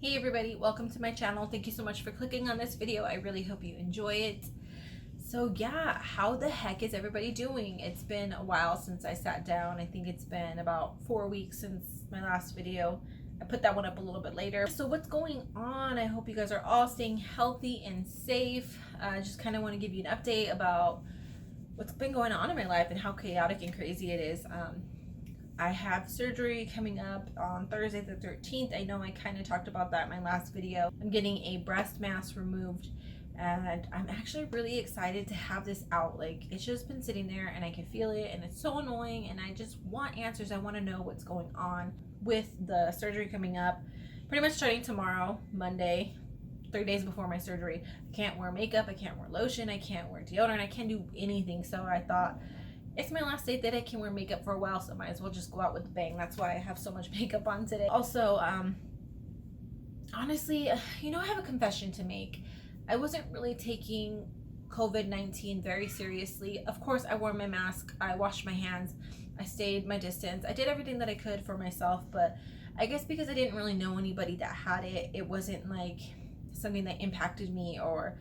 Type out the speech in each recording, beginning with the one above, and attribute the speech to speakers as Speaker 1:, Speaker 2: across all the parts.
Speaker 1: Hey everybody, welcome to my channel. Thank you so much for clicking on this video. I really hope you enjoy it. So yeah, how the heck is everybody doing? It's been a while since I sat down. I think it's been about 4 weeks since my last video. I put that one up a little bit later. So what's going on? I hope you guys are all staying healthy and safe. I just kind of want to give you an update about what's been going on in my life and how chaotic and crazy it is. I have surgery coming up on Thursday the 13th. I know I kind of talked about that in my last video. I'm getting a breast mass removed and I'm actually really excited to have this out. Like, it's just been sitting there and I can feel it and it's so annoying and I just want answers. I want to know what's going on with the surgery coming up. Pretty much starting tomorrow, Monday, 3 days before my surgery. I can't wear makeup, I can't wear lotion, I can't wear deodorant, I can't do anything. So I thought, it's my last day that I can wear makeup for a while, so I might as well just go out with a bang. That's why I have so much makeup on today. Also, honestly, I have a confession to make. I wasn't really taking COVID-19 very seriously. Of course, I wore my mask, I washed my hands, I stayed my distance. I did everything that I could for myself, but I guess because I didn't really know anybody that had it, it wasn't like something that impacted me or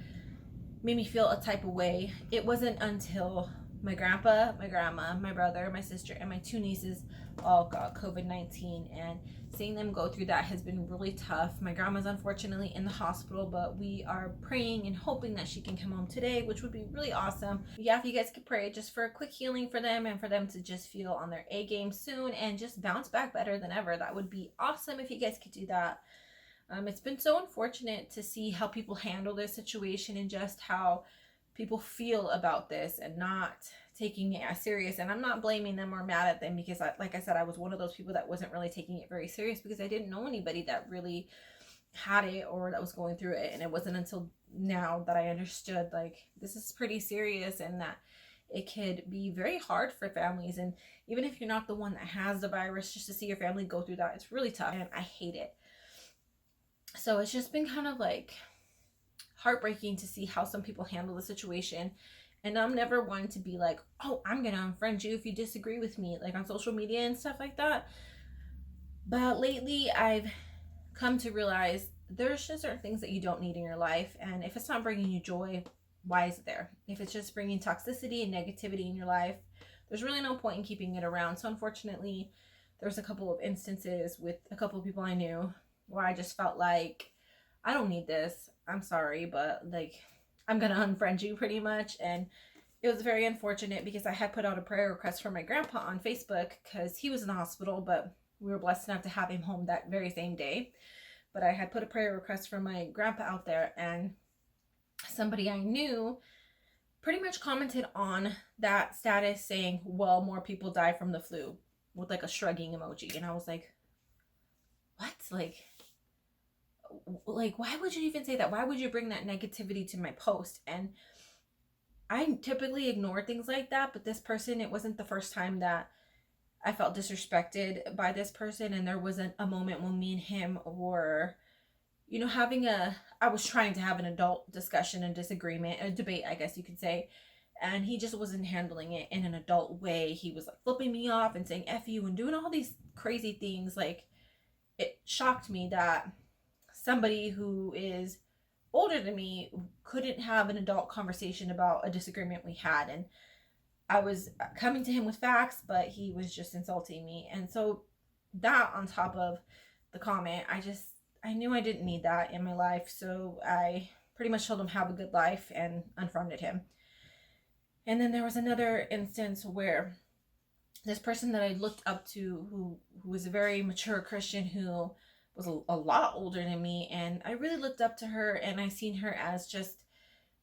Speaker 1: made me feel a type of way. It wasn't until my grandpa, my grandma, my brother, my sister, and my 2 nieces all got COVID-19, and seeing them go through that has been really tough. My grandma's unfortunately in the hospital, but we are praying and hoping that she can come home today, which would be really awesome. Yeah, if you guys could pray just for a quick healing for them and for them to just feel on their A game soon and just bounce back better than ever, that would be awesome if you guys could do that. It's been so unfortunate to see how people handle this situation and just how people feel about this and not taking it as serious. And I'm not blaming them or mad at them because, like I said, I was one of those people that wasn't really taking it very serious because I didn't know anybody that really had it or that was going through it. And it wasn't until now that I understood, like, this is pretty serious and that it could be very hard for families. And even if you're not the one that has the virus, just to see your family go through that, it's really tough and I hate it. So it's just been kind of like heartbreaking to see how some people handle the situation. And I'm never one to be like, oh, I'm gonna unfriend you if you disagree with me, like on social media and stuff like that. But lately I've come to realize there's just certain things that you don't need in your life, and if it's not bringing you joy, why is it there? If it's just bringing toxicity and negativity in your life, there's really no point in keeping it around. So unfortunately, there's a couple of instances with a couple of people I knew where I just felt like, I don't need this. I'm sorry, but like, I'm gonna unfriend you pretty much. And it was very unfortunate because I had put out a prayer request for my grandpa on Facebook because he was in the hospital, but we were blessed enough to have him home that very same day. But I had put a prayer request for my grandpa out there, and somebody I knew pretty much commented on that status saying, well, more people die from the flu, with like a shrugging emoji. And I was like, what? Like, why would you even say that? Why would you bring that negativity to my post? And I typically ignore things like that, but this person, it wasn't the first time that I felt disrespected by this person. And there wasn't a moment when me and him were, I was trying to have an adult discussion and disagreement, a debate, I guess you could say. And he just wasn't handling it in an adult way. He was like flipping me off and saying F you and doing all these crazy things. Like, it shocked me that somebody who is older than me couldn't have an adult conversation about a disagreement we had. And I was coming to him with facts, but he was just insulting me. And so that, on top of the comment, I knew I didn't need that in my life. So I pretty much told him have a good life and unfriended him. And then there was another instance where this person that I looked up to, who was a very mature Christian, who was a lot older than me, and I really looked up to her, and I seen her as just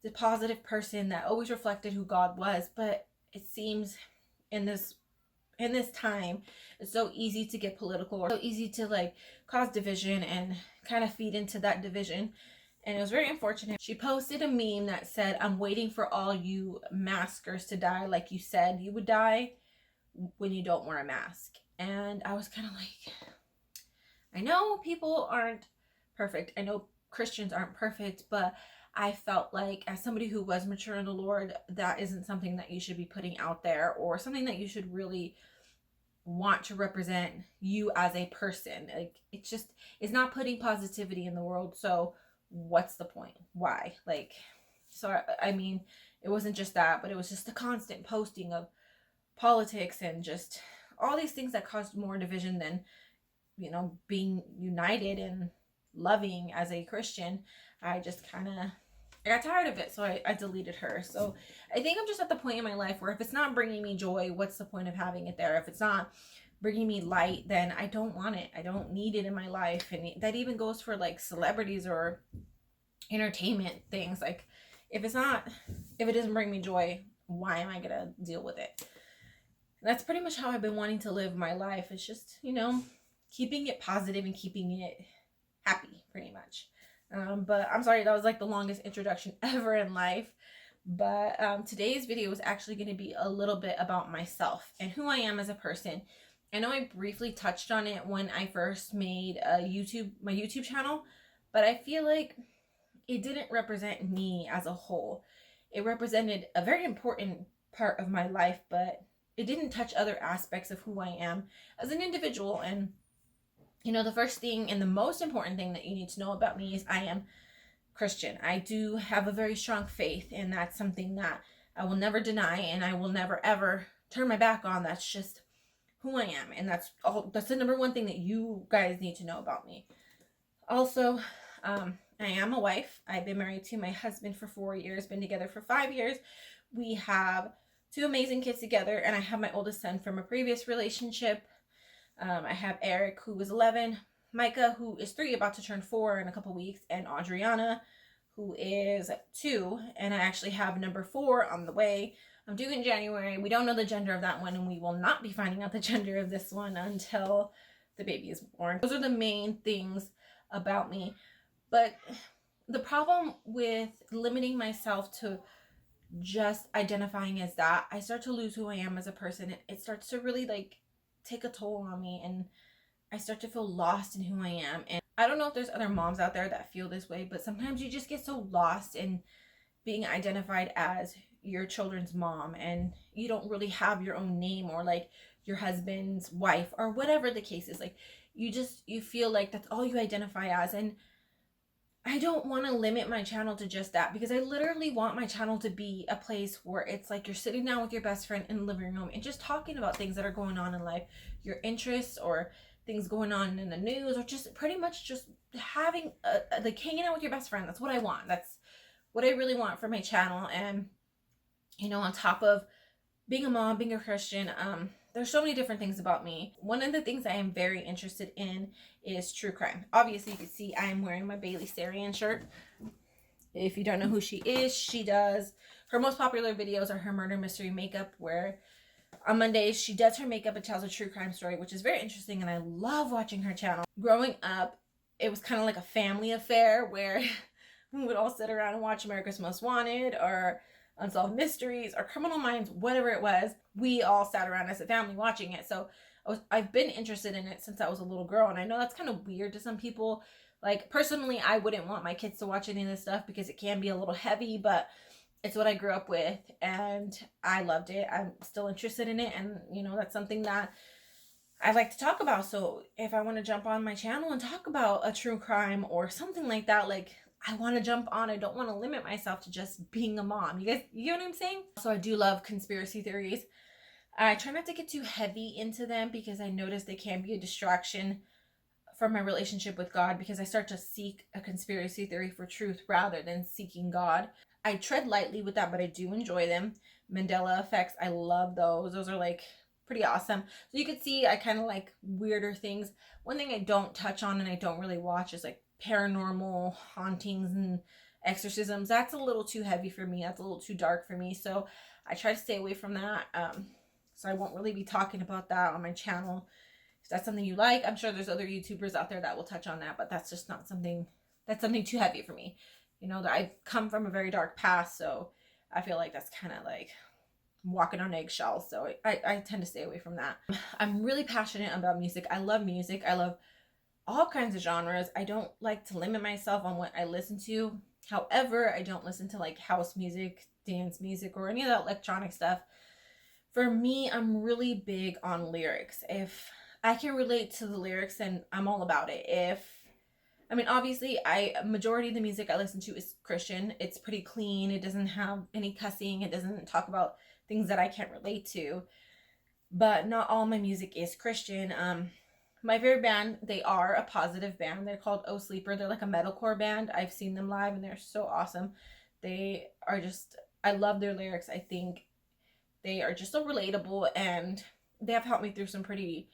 Speaker 1: the positive person that always reflected who God was. But it seems in this time, it's so easy to get political, or so easy to like cause division and kind of feed into that division. And it was very unfortunate. She posted a meme that said, I'm waiting for all you maskers to die like you said you would die when you don't wear a mask. And I was kind of like, I know people aren't perfect. I know Christians aren't perfect, but I felt like, as somebody who was mature in the Lord, that isn't something that you should be putting out there, or something that you should really want to represent you as a person. Like, it's not putting positivity in the world. So what's the point? Why? Like, so I mean, it wasn't just that, but it was just the constant posting of politics and just all these things that caused more division than, being united and loving as a Christian. I just kind of, I got tired of it, so I deleted her. So I think I'm just at the point in my life where if it's not bringing me joy, what's the point of having it there? If it's not bringing me light, then I don't want it. I don't need it in my life. And that even goes for like celebrities or entertainment things. Like, if it doesn't bring me joy, why am I gonna deal with it? And that's pretty much how I've been wanting to live my life. It's just, keeping it positive and keeping it happy, pretty much. But I'm sorry, that was like the longest introduction ever in life. But today's video is actually going to be a little bit about myself and who I am as a person. I know I briefly touched on it when I first made my YouTube channel, but I feel like it didn't represent me as a whole. It represented a very important part of my life, but it didn't touch other aspects of who I am as an individual. And the first thing and the most important thing that you need to know about me is I am Christian. I do have a very strong faith, and that's something that I will never deny, and I will never ever turn my back on. That's just who I am, and that's the number one thing that you guys need to know about me. Also, I am a wife. I've been married to my husband for 4 years, been together for 5 years. We have 2 amazing kids together, and I have my oldest son from a previous relationship. I have Eric, who is 11, Micah, who is 3, about to turn 4 in a couple weeks, and Adriana, who is 2, and I actually have number 4 on the way. I'm due in January. We don't know the gender of that one, and we will not be finding out the gender of this one until the baby is born. Those are the main things about me. But the problem with limiting myself to just identifying as that, I start to lose who I am as a person. It starts to really take a toll on me, and I start to feel lost in who I am. And I don't know if there's other moms out there that feel this way, but sometimes you just get so lost in being identified as your children's mom, and you don't really have your own name, or like your husband's wife, or whatever the case is. Like, you feel like that's all you identify as. And I don't want to limit my channel to just that, because I literally want my channel to be a place where it's like you're sitting down with your best friend in the living room and just talking about things that are going on in life, your interests, or things going on in the news, or just pretty much just having like hanging out with your best friend. That's what I want. That's what I really want for my channel. And on top of being a mom, being a Christian, there's so many different things about me. One of the things I am very interested in is true crime. Obviously, you can see I am wearing my Bailey Sarian shirt. If you don't know who she is, her most popular videos are her murder mystery makeup, where on Mondays she does her makeup and tells a true crime story, which is very interesting, and I love watching her channel. Growing up, it was kind of like a family affair where we would all sit around and watch America's Most Wanted, or Unsolved Mysteries, or Criminal Minds, whatever it was. We all sat around as a family watching it. So I've been interested in it since I was a little girl. And I know that's kind of weird to some people. Like, personally, I wouldn't want my kids to watch any of this stuff because it can be a little heavy, but it's what I grew up with, and I loved it. I'm still interested in it, and that's something that I like to talk about. So if I want to jump on my channel and talk about a true crime or something like that, like, I want to jump on. I don't want to limit myself to just being a mom. You guys, you know what I'm saying? So I do love conspiracy theories. I try not to get too heavy into them, because I notice they can be a distraction from my relationship with God, because I start to seek a conspiracy theory for truth rather than seeking God. I tread lightly with that, but I do enjoy them. Mandela effects, I love those. Those are like pretty awesome. So you can see I kind of like weirder things. One thing I don't touch on and I don't really watch is like paranormal hauntings and exorcisms. That's a little too heavy for me. That's a little too dark for me. So I try to stay away from that. So I won't really be talking about that on my channel. If that's something you like, I'm sure there's other YouTubers out there that will touch on that, but that's just not something, that's something too heavy for me. That I've come from a very dark past, so I feel like that's kind of like walking on eggshells. So I tend to stay away from that. I'm really passionate about music. I love music. I love all kinds of genres. I don't like to limit myself on what I listen to. However, I don't listen to like house music, dance music, or any of that electronic stuff. For me, I'm really big on lyrics. If I can relate to the lyrics, then I'm all about it. I mean, obviously, majority of the music I listen to is Christian. It's pretty clean. It doesn't have any cussing. It doesn't talk about things that I can't relate to. But not all my music is Christian. My favorite band, they are a positive band. They're called Oh Sleeper. They're like a metalcore band. I've seen them live and they're so awesome. They are just, I love their lyrics. I think they are just so relatable, and they have helped me through some pretty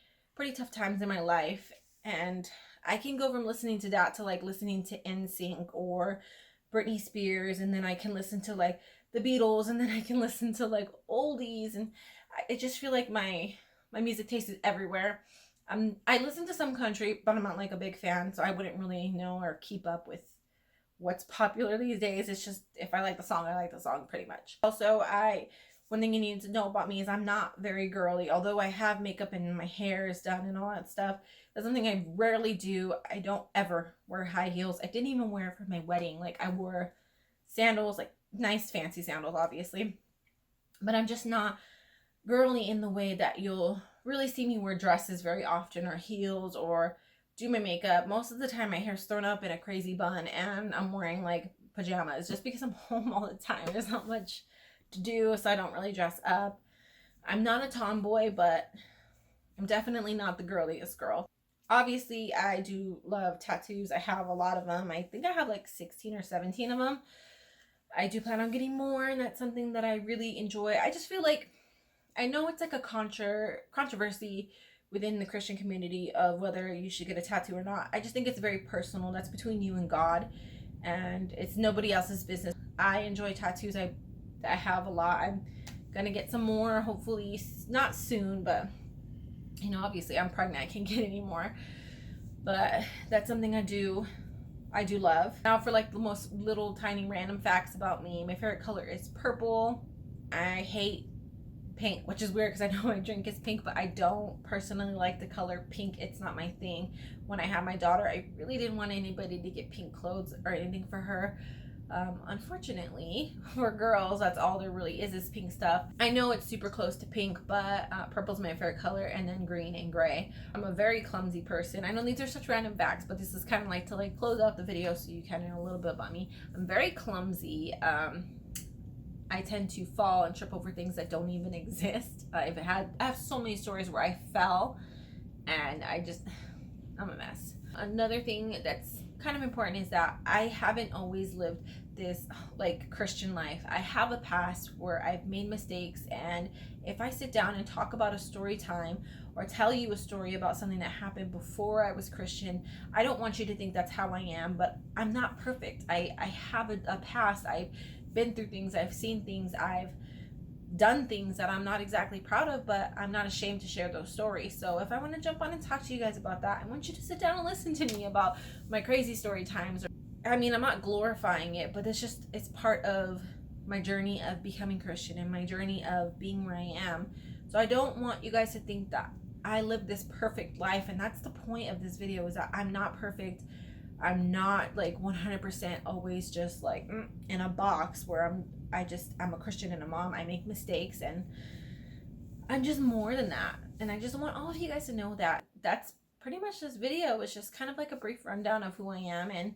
Speaker 1: tough times in my life. And I can go from listening to that to like listening to NSYNC or Britney Spears, and then I can listen to like the Beatles, and then I can listen to like oldies, and I just feel like my music taste is everywhere. I listen to some country, but I'm not like a big fan, so I wouldn't really know or keep up with what's popular these days. It's just if I like the song, I like the song pretty much. Also, I one thing you need to know about me is I'm not very girly. Although I have makeup and my hair is done and all that stuff, that's something I rarely do. I don't ever wear high heels. I didn't even wear it for my wedding. Like I wore sandals, like nice fancy sandals, obviously. But I'm just not girly in the way that you'll really see me wear dresses very often or heels or do my makeup. Most of the time my hair's thrown up in a crazy bun and I'm wearing like pajamas just because I'm home all the time. There's not much to do, so I don't really dress up. I'm not a tomboy, but I'm definitely not the girliest girl. Obviously, I do love tattoos. I have a lot of them. I think I have like 16 or 17 of them. I do plan on getting more, and that's something that I really enjoy. I just feel like I know it's like a controversy within the Christian community of whether you should get a tattoo or not. I just think it's very personal. That's between you and God, and it's nobody else's business. I enjoy tattoos. I have a lot. I'm gonna get some more, hopefully not soon, but you know, obviously I'm pregnant. I can't get any more. But that's something I do love. Now for like the most little tiny random facts about me. My favorite color is purple. I hate pink, which is weird because I know my drink is pink, but I don't personally like the color pink. It's not my thing. When I had my daughter, I really didn't want anybody to get pink clothes or anything for her. Unfortunately, for girls, that's all there really is pink stuff. I know it's super close to pink, but purple's my favorite color, and then green and gray. I'm a very clumsy person. I know these are such random facts, but this is kind of like to like close out the video so you kind of know a little bit about me. I'm very clumsy. I tend to fall and trip over things that don't even exist. I have so many stories where I fell and I'm a mess. Another thing that's kind of important is that I haven't always lived this like Christian life. I have a past where I've made mistakes, and if I sit down and talk about a story time or tell you a story about something that happened before I was Christian, I don't want you to think that's how I am, but I'm not perfect. I have a past. I've been through things, I've seen things, I've done things that I'm not exactly proud of, but I'm not ashamed to share those stories. So if I want to jump on and talk to you guys about that, I want you to sit down and listen to me about my crazy story times. I mean, I'm not glorifying it, but it's part of my journey of becoming Christian and my journey of being where I am. So I don't want you guys to think that I live this perfect life, and that's the point of this video, is that I'm not perfect. I'm not like 100% always just like in a box where I'm a Christian and a mom. I make mistakes, and I'm just more than that. And I just want all of you guys to know that that's pretty much this video. It's just kind of like a brief rundown of who I am and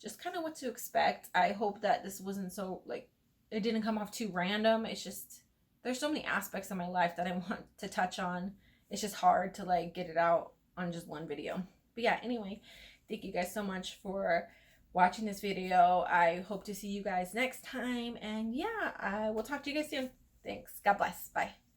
Speaker 1: just kind of what to expect. I hope that this wasn't so like, it didn't come off too random. It's just, there's so many aspects of my life that I want to touch on. It's just hard to like get it out on just one video. But yeah, anyway, thank you guys so much for watching this video. I hope to see you guys next time. And yeah, I will talk to you guys soon. Thanks. God bless. Bye.